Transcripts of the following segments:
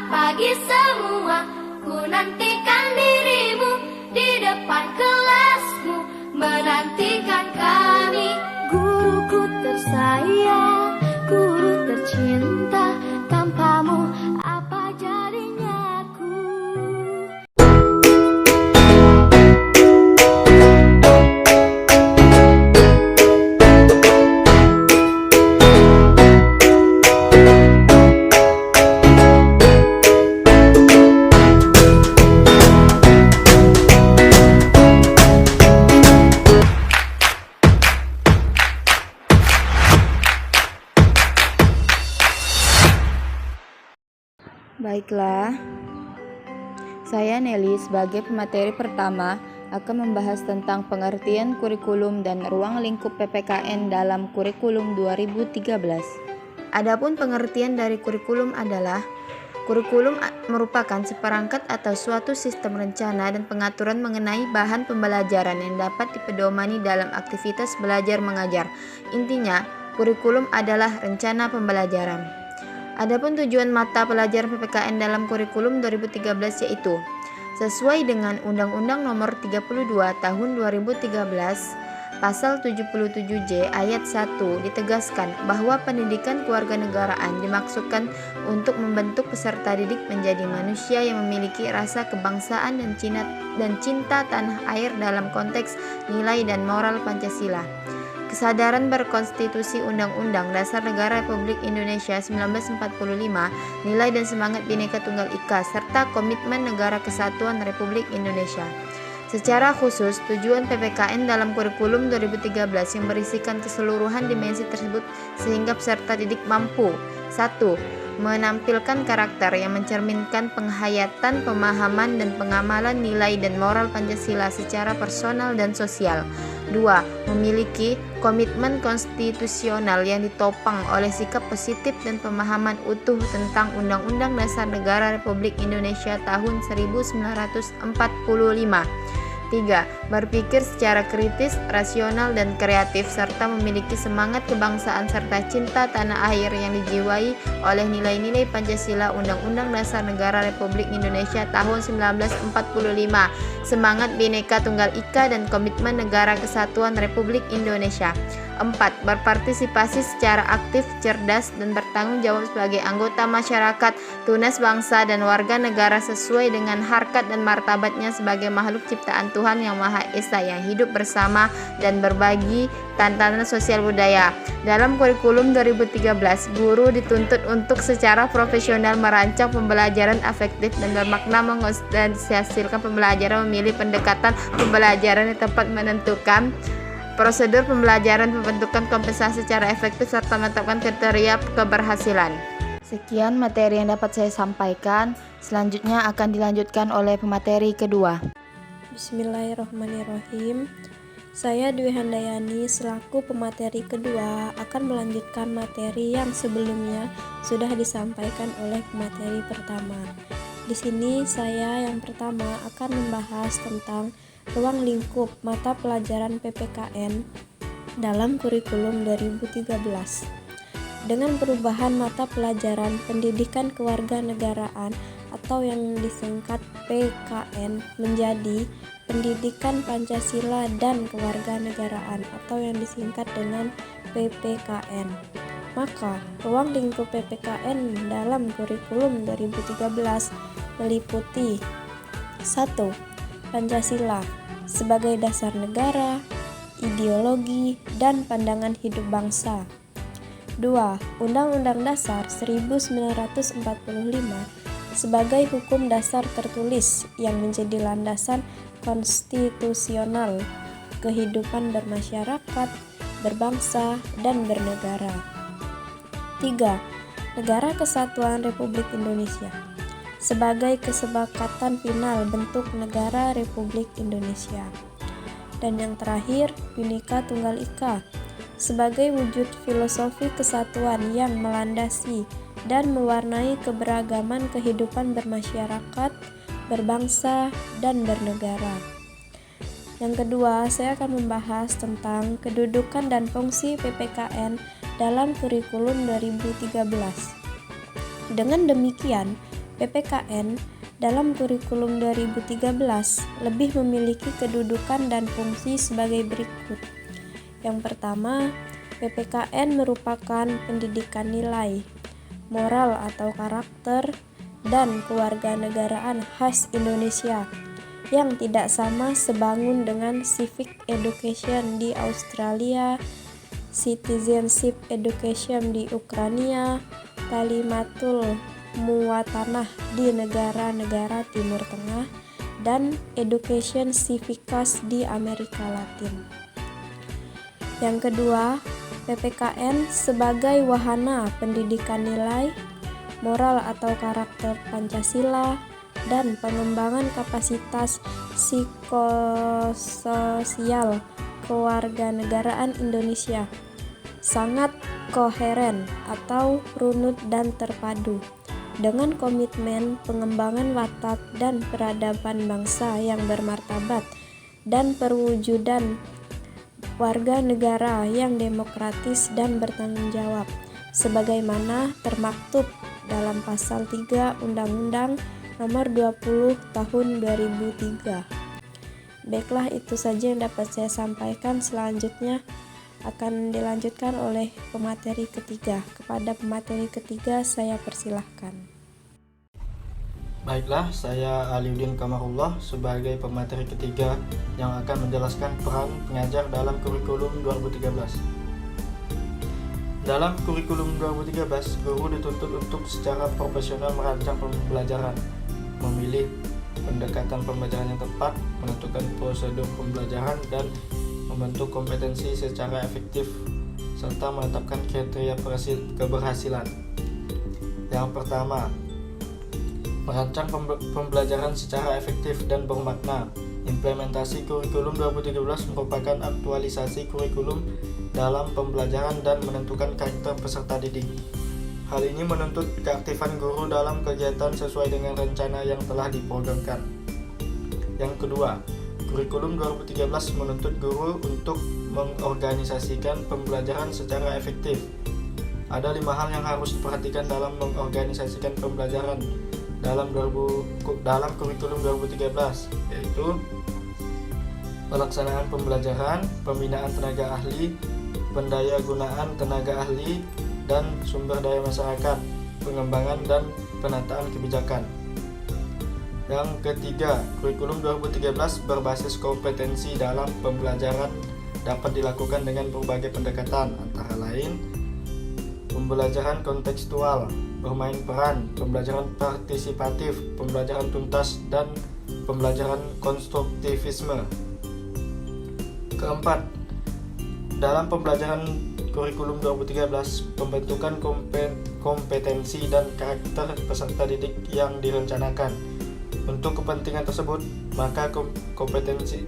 pagi semua, ku nantikan dirimu di depan kelasmu, menantikan kami. Guruku tersayang, guru tercinta, tanpamu apa jadinya aku? Baiklah, saya Nelly sebagai pemateri pertama akan membahas tentang pengertian kurikulum dan ruang lingkup PPKN dalam kurikulum 2013. Adapun pengertian dari kurikulum adalah kurikulum merupakan seperangkat atau suatu sistem rencana dan pengaturan mengenai bahan pembelajaran yang dapat dipedomani dalam aktivitas belajar mengajar. Intinya, kurikulum adalah rencana pembelajaran. Adapun tujuan mata pelajaran PPKN dalam kurikulum 2013 yaitu sesuai dengan Undang-Undang Nomor 32 Tahun 2013 Pasal 77J Ayat 1 ditegaskan bahwa pendidikan kewarganegaraan dimaksudkan untuk membentuk peserta didik menjadi manusia yang memiliki rasa kebangsaan dan cinta tanah air dalam konteks nilai dan moral Pancasila. Kesadaran berkonstitusi Undang-Undang Dasar Negara Republik Indonesia 1945, nilai dan semangat Bhinneka Tunggal Ika, serta komitmen Negara Kesatuan Republik Indonesia. Secara khusus, tujuan PPKN dalam kurikulum 2013 yang berisikan keseluruhan dimensi tersebut sehingga peserta didik mampu 1. Menampilkan karakter yang mencerminkan penghayatan, pemahaman, dan pengamalan nilai dan moral Pancasila secara personal dan sosial. 2. Memiliki komitmen konstitusional yang ditopang oleh sikap positif dan pemahaman utuh tentang Undang-Undang Dasar Negara Republik Indonesia tahun 1945. 3. Berpikir secara kritis, rasional, dan kreatif, serta memiliki semangat kebangsaan serta cinta tanah air yang dijiwai oleh nilai-nilai Pancasila Undang-Undang Dasar Negara Republik Indonesia tahun 1945, semangat Bhinneka Tunggal Ika, dan komitmen Negara Kesatuan Republik Indonesia. 4. Berpartisipasi secara aktif, cerdas, dan bertanggung jawab sebagai anggota masyarakat, tunas bangsa, dan warga negara sesuai dengan harkat dan martabatnya sebagai makhluk ciptaan Tuhan Yang Maha Esa yang hidup bersama dan berbagi tantangan sosial budaya. Dalam kurikulum 2013, guru dituntut untuk secara profesional merancang pembelajaran efektif dan bermakna, mengkonsentrasikan pembelajaran, memilih pendekatan pembelajaran yang tepat, menentukan prosedur pembelajaran, pembentukan kompensasi secara efektif, serta menetapkan kriteria keberhasilan. Sekian materi yang dapat saya sampaikan. Selanjutnya akan dilanjutkan oleh pemateri kedua. Bismillahirrahmanirrahim. Saya Dwi Handayani selaku pemateri kedua akan melanjutkan materi yang sebelumnya sudah disampaikan oleh pemateri pertama. Di sini saya yang pertama akan membahas tentang ruang lingkup mata pelajaran PPKN dalam kurikulum 2013. Dengan perubahan mata pelajaran pendidikan kewarganegaraan atau yang disingkat PKN menjadi pendidikan Pancasila dan kewarganegaraan atau yang disingkat dengan PPKN, maka ruang lingkup PPKN dalam kurikulum 2013 meliputi 1. Pancasila sebagai dasar negara, ideologi, dan pandangan hidup bangsa. 2. Undang-Undang Dasar 1945 sebagai hukum dasar tertulis yang menjadi landasan konstitusional kehidupan bermasyarakat, berbangsa, dan bernegara. 3. Negara Kesatuan Republik Indonesia sebagai kesepakatan final bentuk negara Republik Indonesia. Dan yang terakhir, Bhinneka Tunggal Ika sebagai wujud filosofi kesatuan yang melandasi dan mewarnai keberagaman kehidupan bermasyarakat, berbangsa, dan bernegara. Yang kedua, saya akan membahas tentang kedudukan dan fungsi PPKN dalam kurikulum 2013. Dengan demikian, PPKN dalam kurikulum 2013 lebih memiliki kedudukan dan fungsi sebagai berikut. Yang pertama, PPKN merupakan pendidikan nilai, moral atau karakter, dan kewarganegaraan khas Indonesia yang tidak sama sebangun dengan civic education di Australia, citizenship education di Ukraina, Kalimatul Muwatanah di negara-negara Timur Tengah, dan Education Civicus di Amerika Latin. Yang kedua, PPKN sebagai wahana pendidikan nilai, moral atau karakter Pancasila, dan pengembangan kapasitas psikososial kewarganegaraan Indonesia sangat koheren atau runut dan terpadu dengan komitmen pengembangan watak dan peradaban bangsa yang bermartabat dan perwujudan warga negara yang demokratis dan bertanggung jawab sebagaimana termaktub dalam pasal 3 Undang-Undang Nomor 20 Tahun 2003. Baiklah, itu saja yang dapat saya sampaikan. Selanjutnya akan dilanjutkan oleh pemateri ketiga. Kepada pemateri ketiga saya persilahkan. Baiklah, saya Aliuddin Kamarullah sebagai pemateri ketiga yang akan menjelaskan peran pengajar dalam kurikulum 2013. Dalam kurikulum 2013, guru dituntut untuk secara profesional merancang pembelajaran, memilih pendekatan pembelajaran yang tepat, menentukan prosedur pembelajaran, dan membentuk kompetensi secara efektif, serta menetapkan kriteria keberhasilan. Yang pertama, merancang pembelajaran secara efektif dan bermakna. Implementasi kurikulum 2013 merupakan aktualisasi kurikulum dalam pembelajaran dan menentukan karakter peserta didik. Hal ini menuntut keaktifan guru dalam kegiatan sesuai dengan rencana yang telah diprogramkan. Yang kedua, kurikulum 2013 menuntut guru untuk mengorganisasikan pembelajaran secara efektif. Ada 5 hal yang harus diperhatikan dalam mengorganisasikan pembelajaran dalam kurikulum 2013, yaitu pelaksanaan pembelajaran, pembinaan tenaga ahli, pendaya gunaan tenaga ahli dan sumber daya masyarakat, pengembangan dan penataan kebijakan. Yang ketiga, kurikulum 2013 berbasis kompetensi dalam pembelajaran dapat dilakukan dengan berbagai pendekatan, antara lain pembelajaran kontekstual, bermain peran, pembelajaran partisipatif, pembelajaran tuntas, dan pembelajaran konstruktivisme. Keempat, dalam pembelajaran kurikulum 2013, pembentukan kompetensi dan karakter peserta didik yang direncanakan. Untuk kepentingan tersebut, maka kompetensi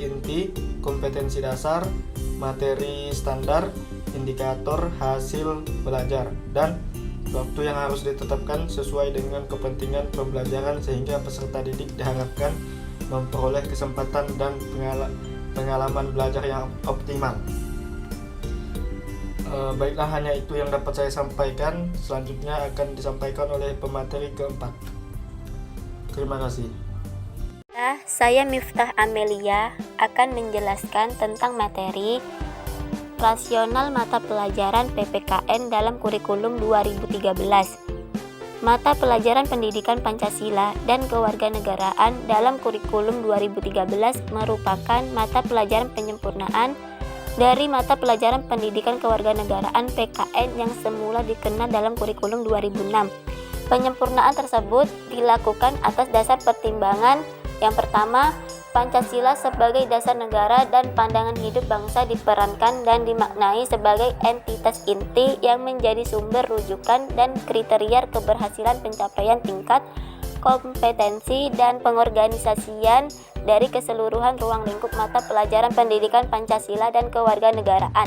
inti, kompetensi dasar, materi standar, indikator hasil belajar, dan waktu yang harus ditetapkan sesuai dengan kepentingan pembelajaran sehingga peserta didik diharapkan memperoleh kesempatan dan pengalaman belajar yang optimal. Baiklah, hanya itu yang dapat saya sampaikan. Selanjutnya akan disampaikan oleh pemateri keempat. Terima kasih. Saya Miftah Amelia akan menjelaskan tentang materi rasional mata pelajaran PPKN dalam kurikulum 2013. Mata pelajaran pendidikan Pancasila dan kewarganegaraan dalam kurikulum 2013 merupakan mata pelajaran penyempurnaan dari mata pelajaran pendidikan kewarganegaraan PKN yang semula dikenal dalam kurikulum 2006. Penyempurnaan tersebut dilakukan atas dasar pertimbangan yang pertama, Pancasila sebagai dasar negara dan pandangan hidup bangsa diperankan dan dimaknai sebagai entitas inti yang menjadi sumber rujukan dan kriteria keberhasilan pencapaian tingkat kompetensi dan pengorganisasian dari keseluruhan ruang lingkup mata pelajaran pendidikan Pancasila dan kewarganegaraan.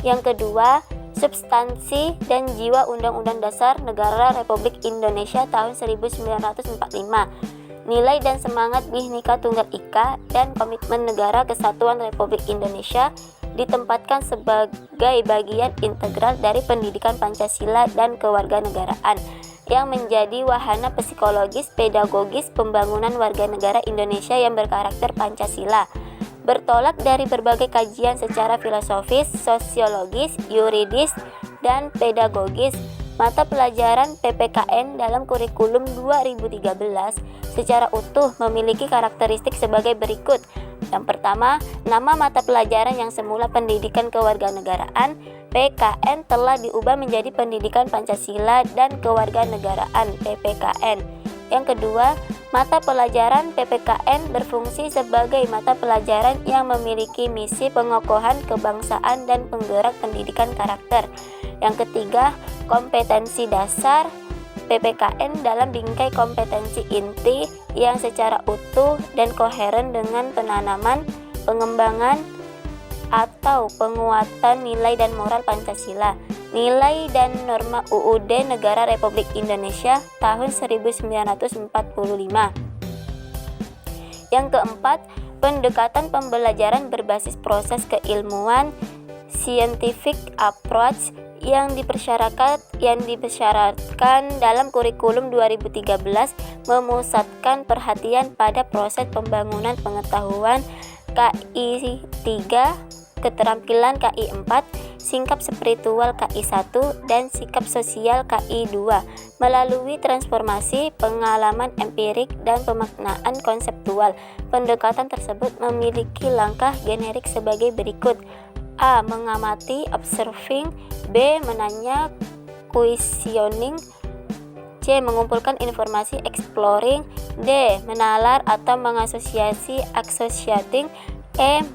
Yang kedua, substansi dan jiwa Undang-Undang Dasar Negara Republik Indonesia tahun 1945, nilai dan semangat Bhinneka Tunggal Ika dan komitmen negara kesatuan Republik Indonesia ditempatkan sebagai bagian integral dari pendidikan Pancasila dan kewarganegaraan. yang menjadi wahana psikologis pedagogis pembangunan warga negara Indonesia yang berkarakter Pancasila. Bertolak dari berbagai kajian secara filosofis, sosiologis, yuridis, dan pedagogis, mata pelajaran PPKN dalam kurikulum 2013 secara utuh memiliki karakteristik sebagai berikut. Yang pertama, nama mata pelajaran yang semula pendidikan kewarganegaraan PKN telah diubah menjadi pendidikan Pancasila dan kewarganegaraan PPKN. Yang kedua, mata pelajaran PPKN berfungsi sebagai mata pelajaran yang memiliki misi pengokohan kebangsaan dan penggerak pendidikan karakter. Yang ketiga, kompetensi dasar PPKN dalam bingkai kompetensi inti yang secara utuh dan koheren dengan penanaman, pengembangan, atau penguatan nilai dan moral Pancasila, nilai dan norma UUD Negara Republik Indonesia tahun 1945. Yang keempat, pendekatan pembelajaran berbasis proses keilmuan, scientific approach yang dipersyaratkan dalam kurikulum 2013 memusatkan perhatian pada proses pembangunan pengetahuan KI 3, keterampilan KI 4, sikap spiritual KI 1, dan sikap sosial KI 2 melalui transformasi pengalaman empirik dan pemaknaan konseptual. Pendekatan tersebut memiliki langkah generik sebagai berikut: A. Mengamati, observing. B. Menanya, questioning. C. Mengumpulkan informasi, exploring. D. Menalar atau mengasosiasi, associating. E.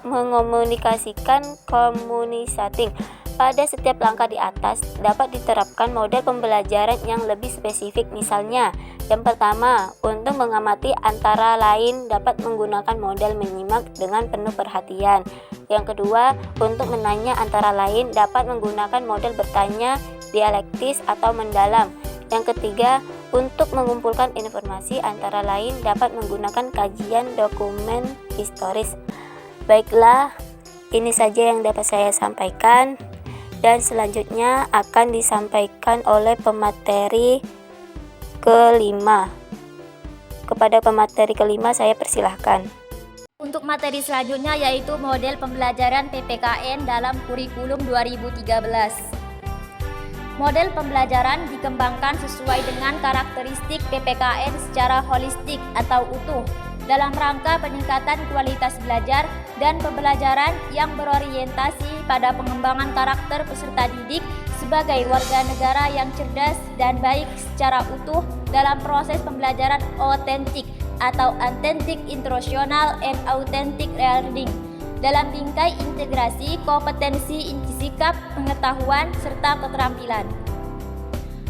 Mengomunikasikan, communicating. Pada setiap langkah di atas dapat diterapkan model pembelajaran yang lebih spesifik. Misalnya, yang pertama, untuk mengamati antara lain dapat menggunakan model menyimak dengan penuh perhatian. Yang kedua, untuk menanya antara lain dapat menggunakan model bertanya, dialektis atau mendalam. Yang ketiga, untuk mengumpulkan informasi antara lain dapat menggunakan kajian dokumen historis. Baiklah, ini saja yang dapat saya sampaikan. Dan selanjutnya akan disampaikan oleh pemateri kelima. Kepada pemateri kelima saya persilahkan. Untuk materi selanjutnya yaitu model pembelajaran PPKN dalam kurikulum 2013. Model pembelajaran dikembangkan sesuai dengan karakteristik PPKN secara holistik atau utuh dalam rangka peningkatan kualitas belajar dan pembelajaran yang berorientasi pada pengembangan karakter peserta didik sebagai warga negara yang cerdas dan baik secara utuh dalam proses pembelajaran otentik atau authentic instructional and authentic learning dalam bingkai integrasi kompetensi inti sikap, pengetahuan, serta keterampilan.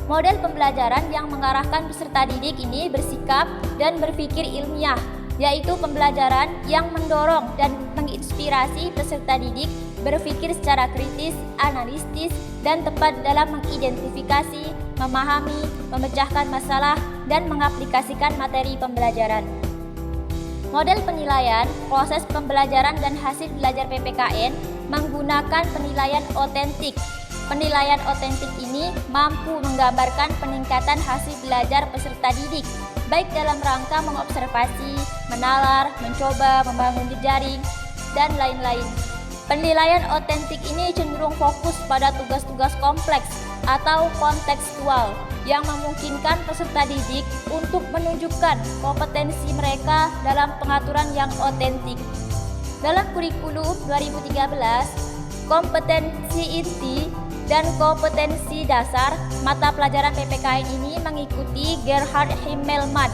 Model pembelajaran yang mengarahkan peserta didik ini bersikap dan berpikir ilmiah, yaitu pembelajaran yang mendorong dan menginspirasi peserta didik berpikir secara kritis, analitis, dan tepat dalam mengidentifikasi, memahami, memecahkan masalah, dan mengaplikasikan materi pembelajaran. Model penilaian, proses pembelajaran dan hasil belajar PPKN menggunakan penilaian otentik. Penilaian otentik ini mampu menggambarkan peningkatan hasil belajar peserta didik, baik dalam rangka mengobservasi, menalar, mencoba, membangun jejaring, dan lain-lain. Penilaian otentik ini cenderung fokus pada tugas-tugas kompleks atau kontekstual yang memungkinkan peserta didik untuk menunjukkan kompetensi mereka dalam pengaturan yang otentik. Dalam kurikulum 2013, kompetensi inti dan kompetensi dasar mata pelajaran PPKN ini mengikuti Gerhard Himmelmann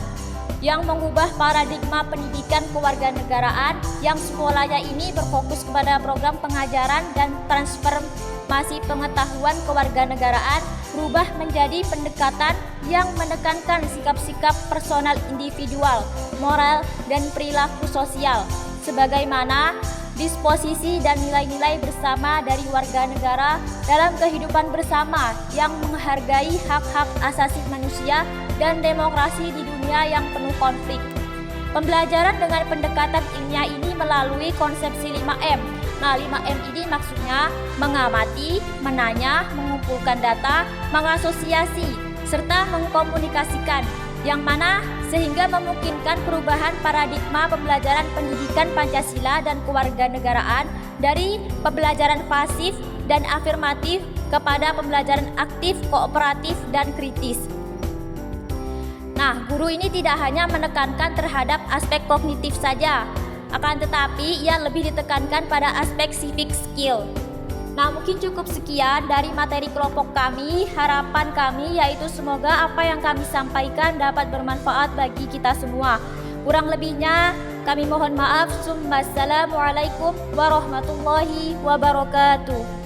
yang mengubah paradigma pendidikan kewarganegaraan yang semulanya ini berfokus kepada program pengajaran dan transformasi pengetahuan kewarganegaraan berubah menjadi pendekatan yang menekankan sikap-sikap personal individual, moral, dan perilaku sosial sebagaimana disposisi dan nilai-nilai bersama dari warga negara dalam kehidupan bersama yang menghargai hak-hak asasi manusia dan demokrasi di dunia yang penuh konflik. Pembelajaran dengan pendekatan ilmiah ini melalui konsepsi 5M. Nah, 5M ini maksudnya mengamati, menanya, mengumpulkan data, mengasosiasi, serta mengkomunikasikan, yang mana sehingga memungkinkan perubahan paradigma pembelajaran pendidikan Pancasila dan kewarganegaraan dari pembelajaran pasif dan afirmatif kepada pembelajaran aktif, kooperatif, dan kritis. Nah, guru ini tidak hanya menekankan terhadap aspek kognitif saja, akan tetapi ia lebih ditekankan pada aspek civic skill. Nah, mungkin cukup sekian dari materi kelompok kami. Harapan kami yaitu semoga apa yang kami sampaikan dapat bermanfaat bagi kita semua. Kurang lebihnya kami mohon maaf. Assalamualaikum warahmatullahi wabarakatuh.